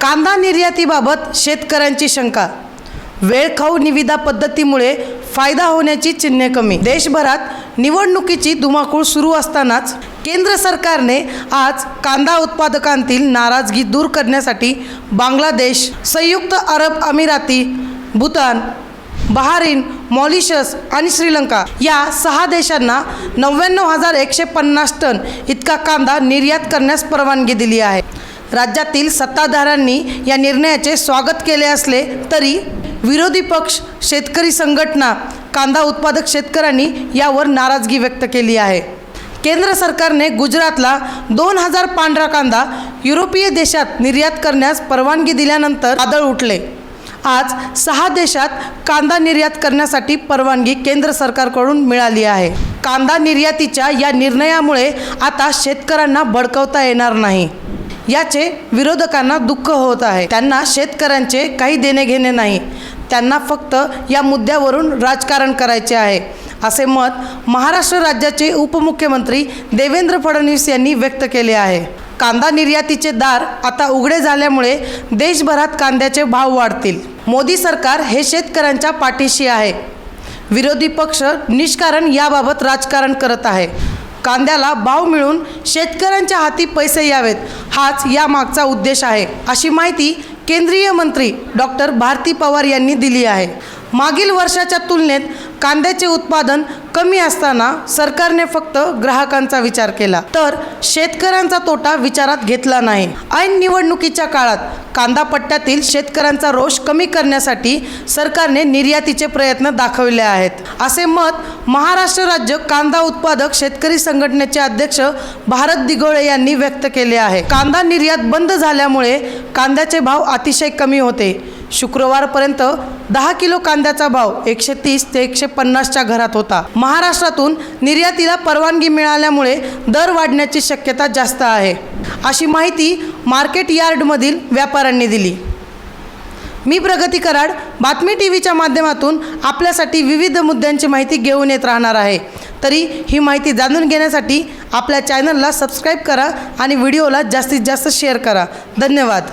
कांदा निर्यातीबाबत शेतकऱ्यांची शंका। वेळखाऊ निविदा पद्धतीमुळे फायदा होण्याची चिन्हे कमी। देशभरात निवडणुकीची धुमाकूळ सुरू असतानाच केंद्र सरकारने आज कांदा उत्पादकांतील नाराजगी दूर करण्यासाठी बांगलादेश, संयुक्त अरब अमिराती, भूतान, बहारीन, मॉरिशस आणि श्रीलंका या 6 देशांना 99,150 टन इतका कांदा निर्यात करण्यास परवानगी दिली आहे। राज्यातील सत्ताधाऱ्यांनी या निर्णयाचे स्वागत केले असले तरी विरोधी पक्ष, शेतकरी संघटना, कांदा उत्पादक शेतकऱ्यांनी यावर नाराजगी व्यक्त केली आहे। केंद्र सरकारने गुजरातला 2000 पांढरा कांदा युरोपीय देशात निर्यात करण्यास परवानगी दिल्यानंतर वादळ उठले। आज 6 देशात कांदा निर्यात करण्यासाठी परवानगी केंद्र सरकारकडून मिळाली आहे। कांदा निर्यातीच्या या निर्णयामुळे आता शेतकऱ्यांना भडकवता येणार नाही, याचे विरोधकांना दुःख होत आहे। त्यांना शेतकऱ्यांचे काही देणे घेणे नाही, त्यांना फक्त या मुद्द्यावरून राजकारण करायचे आहे, असे मत महाराष्ट्र राज्याचे उपमुख्यमंत्री देवेंद्र फडणवीस यांनी व्यक्त केले आहे। कांदा निर्यातीचे दार आता उघडे झाल्यामुळे देशभरात कांद्याचे भाव वाढतील। मोदी सरकार हे शेतकऱ्यांच्या पाठीशी आहे। विरोधी पक्ष निष्कारण याबाबत राजकारण करत आहे। कांद्याला भाव मिळून शेतकऱ्यांच्या हाती पैसे यावेत, हाच यामागचा उद्देश आहे, अशी माहिती केंद्रीय मंत्री डॉक्टर भारती पवार यांनी दिली आहे। मागील वर्षाच्या तुलनेत कांद्याचे उत्पादन कमी असताना सरकारने फक्त ग्राहकांचा विचार केला, तर शेतकऱ्यांचा तोटा विचारात घेतला नाही। ऐन निवडणुकीच्या काळात कांदा पट्ट्यातील शेतकऱ्यांचा रोष कमी करण्यासाठी सरकारने निर्यातीचे प्रयत्न दाखवले आहेत, असे मत महाराष्ट्र राज्य कांदा उत्पादक शेतकरी संघटनेचे अध्यक्ष भारत दिघोळे यांनी व्यक्त केले आहे। कांदा निर्यात बंद झाल्यामुळे कांद्याचे भाव अतिशय कमी होते। शुक्रवारपर्यंत 10 किलो कांद्याचा भाव 130 ते 150च्या घरात होता। महाराष्ट्रातून निर्यातीला परवानगी मिळाल्यामुळे दर वाढण्याची शक्यता जास्त आहे, अशी माहिती मार्केट यार्डमधील व्यापाऱ्यांनी दिली। मी प्रगती कराड, बातमी टीव्हीच्या माध्यमातून आपल्यासाठी विविध मुद्द्यांची माहिती घेऊन येत राहणार आहे। तरी ही माहिती जाणून घेण्यासाठी आपल्या चॅनलला सबस्क्राईब करा आणि व्हिडिओला जास्तीत जास्त शेअर करा। धन्यवाद।